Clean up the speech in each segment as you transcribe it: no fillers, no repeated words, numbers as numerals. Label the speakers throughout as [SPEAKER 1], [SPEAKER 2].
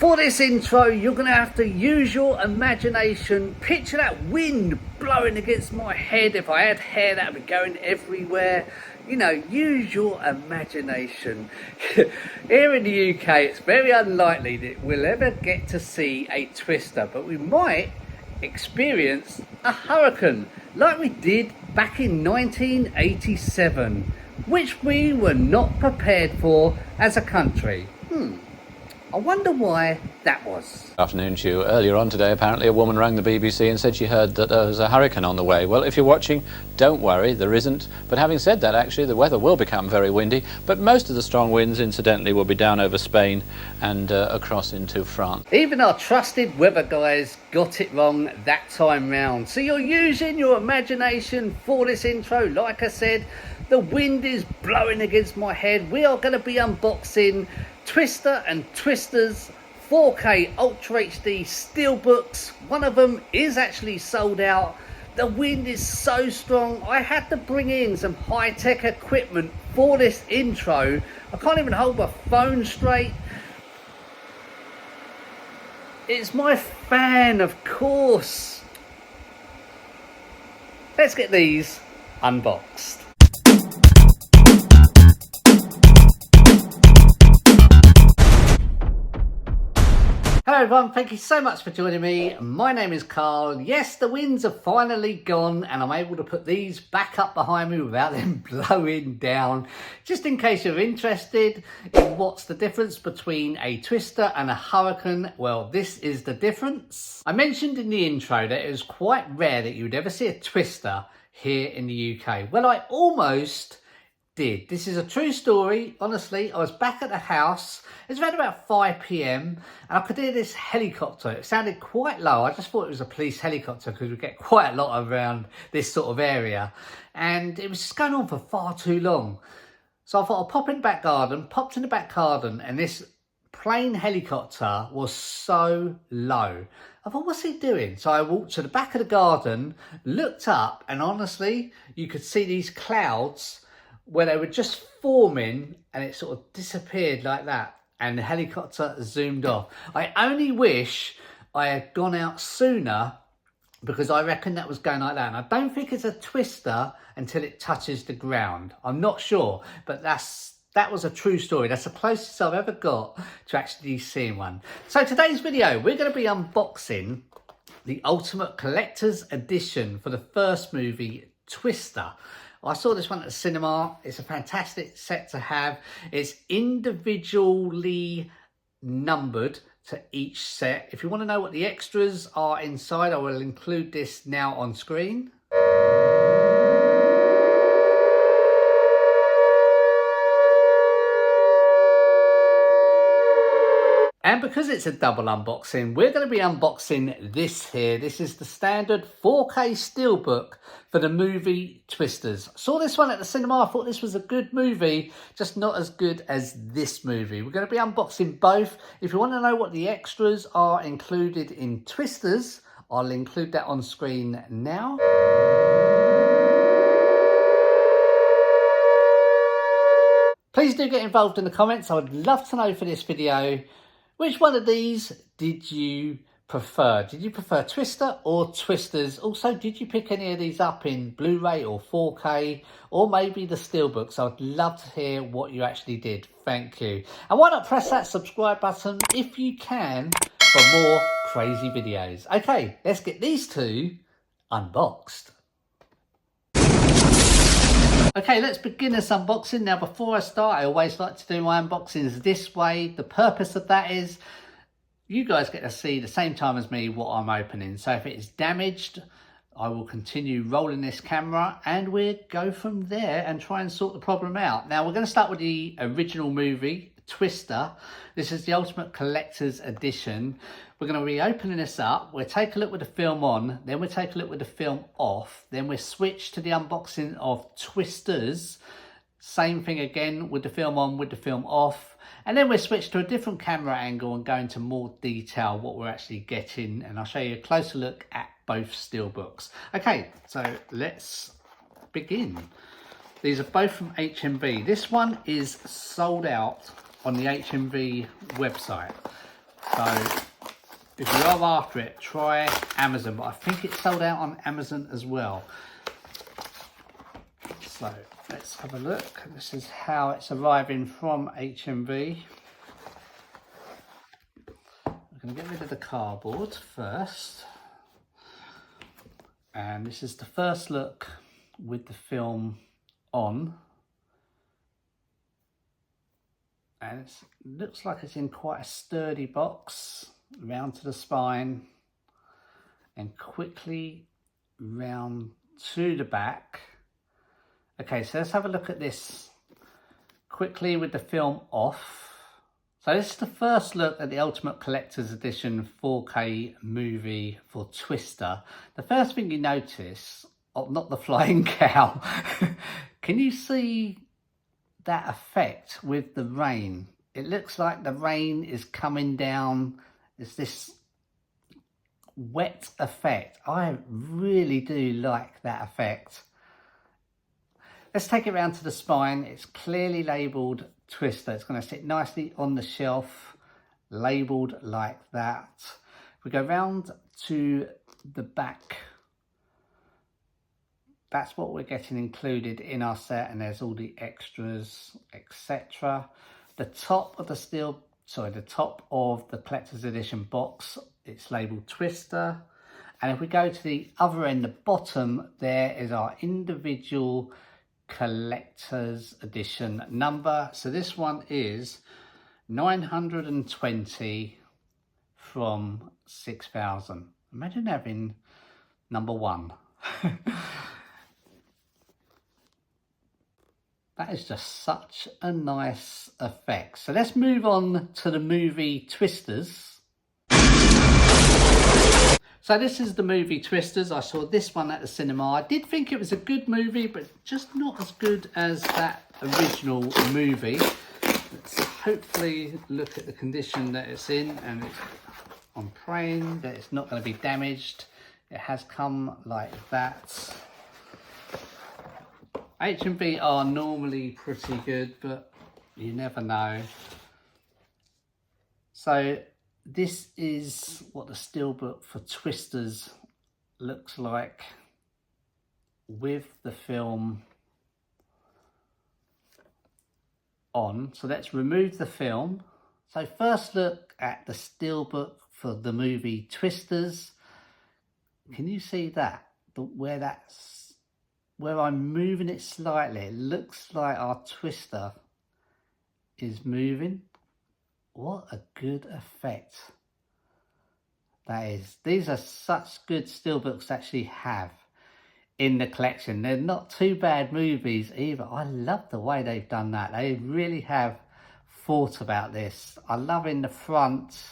[SPEAKER 1] For this intro, you're going to have to use your imagination. Picture that wind blowing against my head. If I had hair, that would be going everywhere. You know, use your imagination. Here in the UK, it's very unlikely that we'll ever get to see a twister, but we might experience a hurricane like we did back in 1987, which we were not prepared for as a country. I wonder why that was.
[SPEAKER 2] Afternoon to you. Earlier on today, apparently a woman rang the BBC and said she heard that there was a hurricane on the way. Well, if you're watching, don't worry, there isn't. But having said that, actually, the weather will become very windy, but most of the strong winds, incidentally, will be down over Spain and across into France.
[SPEAKER 1] Even our trusted weather guys got it wrong that time round. So you're using your imagination for this intro. Like I said, the wind is blowing against my head. We are going to be unboxing Twister and Twister's 4K Ultra HD Steelbooks. One of them is actually sold out. The wind is so strong, I had to bring in some high-tech equipment for this intro. I can't even hold my phone straight. It's my fan, of course. Let's get these unboxed. Hello everyone, thank you so much for joining me. My name is Carl. Yes, the winds are finally gone and I'm able to put these back up behind me without them blowing down. Just in case you're interested in what's the difference between a twister and a hurricane, well, this is the difference. I mentioned in the intro that it was quite rare that you would ever see a twister here in the UK. Well, I almost did. This is a true story. Honestly, I was back at the house. It was around about 5 p.m. and I could hear this helicopter. It sounded quite low. I just thought it was a police helicopter because we get quite a lot around this sort of area. And it was just going on for far too long. So I thought I'll pop in the back garden, popped in the back garden, and this plane helicopter was so low. I thought, what's he doing? So I walked to the back of the garden, looked up, and honestly, you could see these clouds where they were just forming and it sort of disappeared like that and the helicopter zoomed off. I only wish I had gone out sooner because I reckon that was going like that. And I don't think it's a twister until it touches the ground. I'm not sure, but that was a true story. That's the closest I've ever got to actually seeing one. So today's video, we're going to be unboxing the Ultimate Collector's Edition for the first movie, Twister. I saw this one at the cinema. It's a fantastic set to have. It's individually numbered to each set. If you want to know what the extras are inside, I will include this now on screen. And because it's a double unboxing, we're going to be unboxing this here. This is the standard 4K Steelbook for the movie Twisters. Saw this one at the cinema. I thought this was a good movie, just not as good as this movie. We're going to be unboxing both. If you want to know what the extras are included in Twisters, I'll include that on screen now. Please do get involved in the comments. I would love to know for this video, which one of these did you prefer? Did you prefer Twister or Twisters? Also, did you pick any of these up in Blu-ray or 4K or maybe the Steelbook? So I'd love to hear what you actually did. Thank you. And why not press that subscribe button if you can for more crazy videos. Okay, let's get these two unboxed. Okay, let's begin this unboxing. Now, before I start, I always like to do my unboxings this way. The purpose of that is you guys get to see the same time as me what I'm opening. So if it is damaged, I will continue rolling this camera and we'll go from there and try and sort the problem out. Now, we're going to start with the original movie, Twister. This is the Ultimate Collector's Edition. We're going to be opening this up. We'll take a look with the film on, then we'll take a look with the film off, then we'll switch to the unboxing of Twisters. Same thing again with the film on, with the film off, and then we'll switch to a different camera angle and go into more detail what we're actually getting, and I'll show you a closer look at both Steelbooks. Okay, so let's begin. These are both from HMV. This one is sold out on the HMV website. So if you are after it, try Amazon, but I think it's sold out on Amazon as well. So let's have a look. This is how it's arriving from HMV. I'm going to get rid of the cardboard first. And this is the first look with the film on. And it looks like it's in quite a sturdy box, round to the spine and quickly round to the back. Okay, so let's have a look at this quickly with the film off. So this is the first look at the Ultimate Collector's Edition 4K movie for Twister. The first thing you notice, oh, not the flying cow, can you see that effect with the rain? It looks like the rain is coming down. It's this wet effect. I really do like that effect. Let's take it round to the spine. It's clearly labelled Twister. It's going to sit nicely on the shelf, labelled like that. We go round to the back. That's what we're getting included in our set, and there's all the extras, etc. The top of the top of the collector's edition box, it's labelled Twister. And if we go to the other end, the bottom, there is our individual collector's edition number. So this one is 920 from 6,000. Imagine having number 1. That is just such a nice effect. So let's move on to the movie Twisters. So this is the movie Twisters. I saw this one at the cinema. I did think it was a good movie, but just not as good as that original movie. Let's hopefully look at the condition that it's in, and I'm praying that it's not going to be damaged. It has come like that. HMV are normally pretty good, but you never know. So this is what the steelbook for Twisters looks like with the film on. So let's remove the film. So first look at the steelbook for the movie Twisters. Can you see that? Where I'm moving it slightly, it looks like our Twister is moving. What a good effect that is. These are such good steelbooks to actually have in the collection. They're not too bad movies either. I love the way they've done that. They really have thought about this. I love in the front.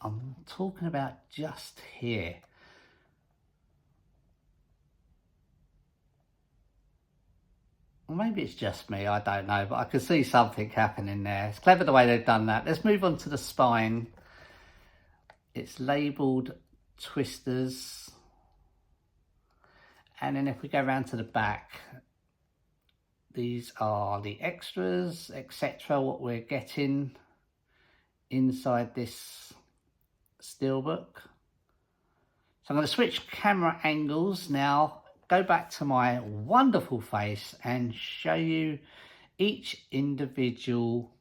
[SPEAKER 1] I'm talking about just here. Maybe it's just me, I don't know, but I can see something happening there. It's clever the way they've done that. Let's move on to the spine. It's labelled Twisters. And then if we go around to the back, these are the extras, etc. What we're getting inside this steelbook. So I'm going to switch camera angles now. Go back to my wonderful face and show you each individual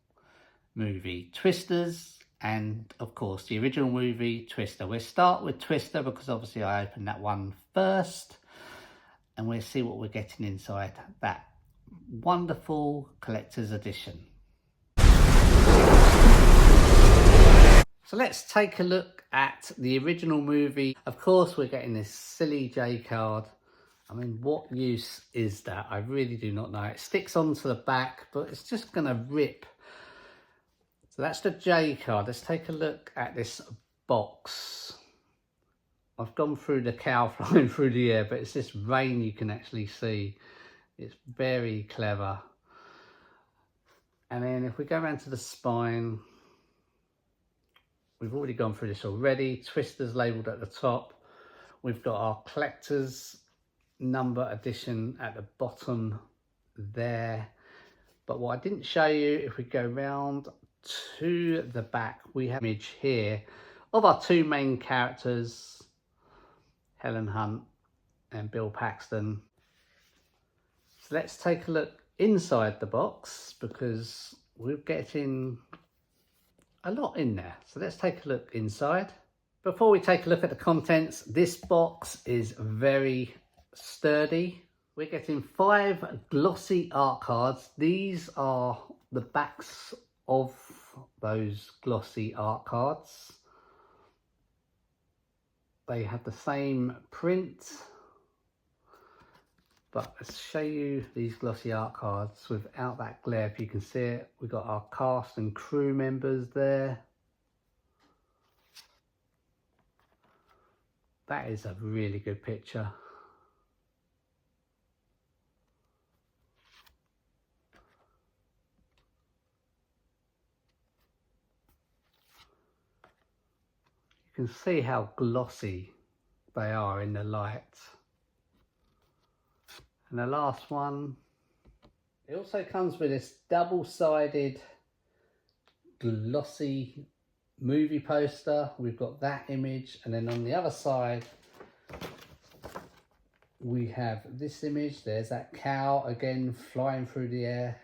[SPEAKER 1] movie, Twisters, and of course the original movie Twister. We'll start with Twister because obviously I opened that one first, and we'll see what we're getting inside that wonderful collector's edition. So let's take a look at the original movie. Of course, we're getting this silly J card. I mean, what use is that? I really do not know. It sticks onto the back, but it's just going to rip. So that's the J card. Let's take a look at this box. I've gone through the cow flying through the air, but it's this rain you can actually see. It's very clever. And then if we go around to the spine, we've already gone through this already. Twisters labelled at the top. We've got our collector's number edition at the bottom there. But what I didn't show you, if we go round to the back, we have an image here of our two main characters, Helen Hunt and Bill Paxton. So let's take a look inside the box, because we're getting a lot in there. So let's take a look inside. Before we take a look at the contents, this box is very sturdy. We're getting 5 glossy art cards. These are the backs of those glossy art cards. They have the same print, but let's show you these glossy art cards without that glare. If you can see it, we've got our cast and crew members there. That is a really good picture. You can see how glossy they are in the light. And the last one, it also comes with this double-sided glossy movie poster. We've got that image, and then on the other side we have this image. There's that cow again flying through the air.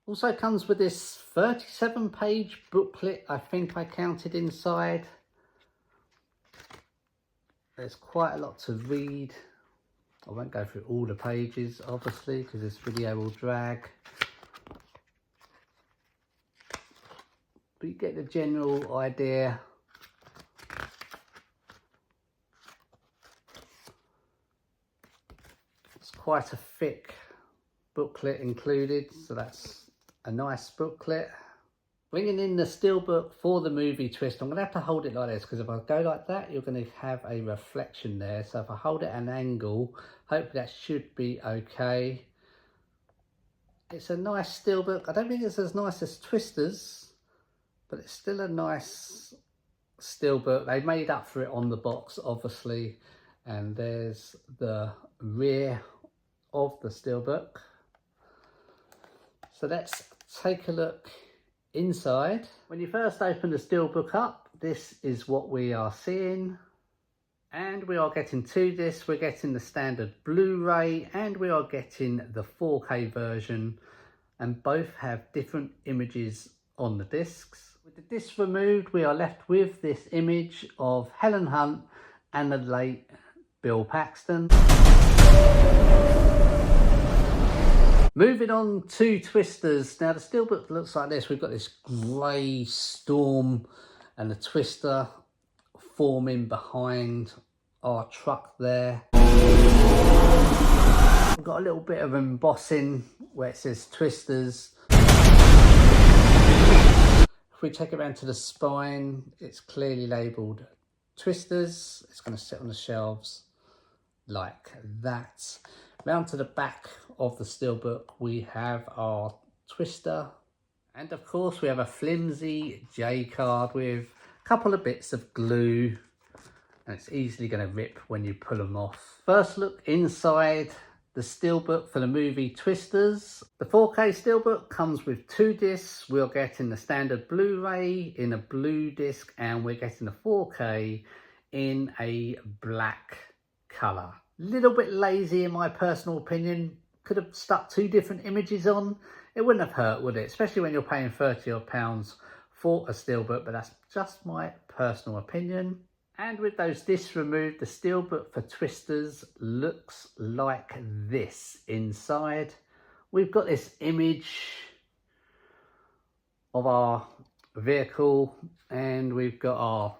[SPEAKER 1] Also comes with this 37-page booklet, I think I counted inside. There's quite a lot to read. I won't go through all the pages, obviously, because this video will drag. But you get the general idea. It's quite a thick booklet included, so that's a nice booklet. Bringing in the steelbook for the movie twist, I'm going to have to hold it like this, because if I go like that, you're going to have a reflection there. So if I hold it at an angle, hopefully that should be okay. It's a nice steelbook. I don't think it's as nice as Twisters, but it's still a nice steelbook. They made up for it on the box, obviously. And there's the rear of the steelbook. So let's take a look inside. When you first open the steelbook up, this is what we are seeing. And we are getting 2 discs. We're getting the standard Blu-ray and we are getting the 4K version. And both have different images on the discs. With the disc removed, we are left with this image of Helen Hunt and the late Bill Paxton. Moving on to Twisters. Now the steelbook looks like this. We've got this grey storm and the Twister forming behind our truck there. We've got a little bit of embossing where it says Twisters. If we take it around to the spine, it's clearly labelled Twisters. It's going to sit on the shelves like that. Round to the back of the steelbook, we have our Twister. And of course, we have a flimsy J card with a couple of bits of glue. And it's easily going to rip when you pull them off. First look inside the steelbook for the movie Twisters. The 4K steelbook comes with 2 discs. We're getting the standard Blu-ray in a blue disc, and we're getting the 4K in a black colour. Little bit lazy in my personal opinion. Could have stuck 2 different images on. It wouldn't have hurt, would it? Especially when you're paying £30 odd for a steelbook, but that's just my personal opinion. And with those discs removed, the steelbook for Twisters looks like this inside. We've got this image of our vehicle, and we've got our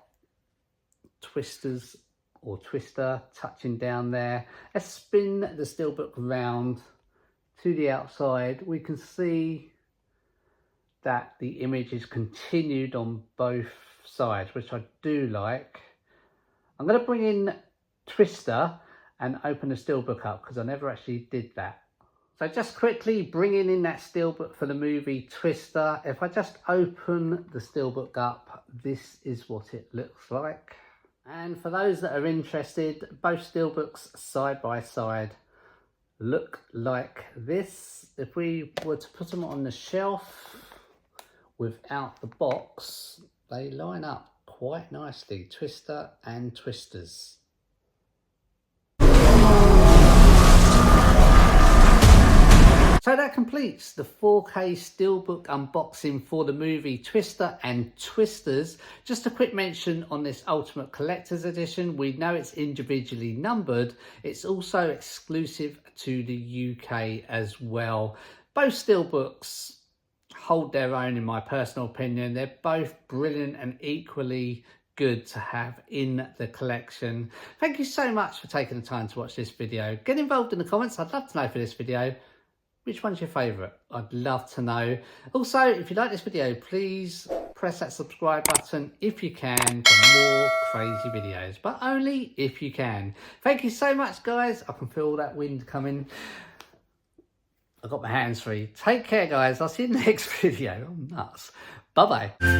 [SPEAKER 1] Twisters or Twister touching down there. Let's spin the steelbook round to the outside. We can see that the image is continued on both sides, which I do like. I'm going to bring in Twister and open the steelbook up, because I never actually did that. So just quickly bringing in that steelbook for the movie Twister. If I just open the steelbook up, this is what it looks like. And for those that are interested, both steelbooks side by side look like this. If we were to put them on the shelf without the box, they line up quite nicely, twister and twisters. So that completes the 4K Steelbook unboxing for the movie Twister and Twisters. Just a quick mention on this Ultimate Collector's Edition. We know it's individually numbered. It's also exclusive to the UK as well. Both Steelbooks hold their own in my personal opinion. They're both brilliant and equally good to have in the collection. Thank you so much for taking the time to watch this video. Get involved in the comments. I'd love to know for this video, which one's your favourite? I'd love to know. Also, if you like this video, please press that subscribe button if you can for more crazy videos, but only if you can. Thank you so much, guys. I can feel that wind coming. I've got my hands free. Take care, guys. I'll see you in the next video. I'm nuts. Bye-bye.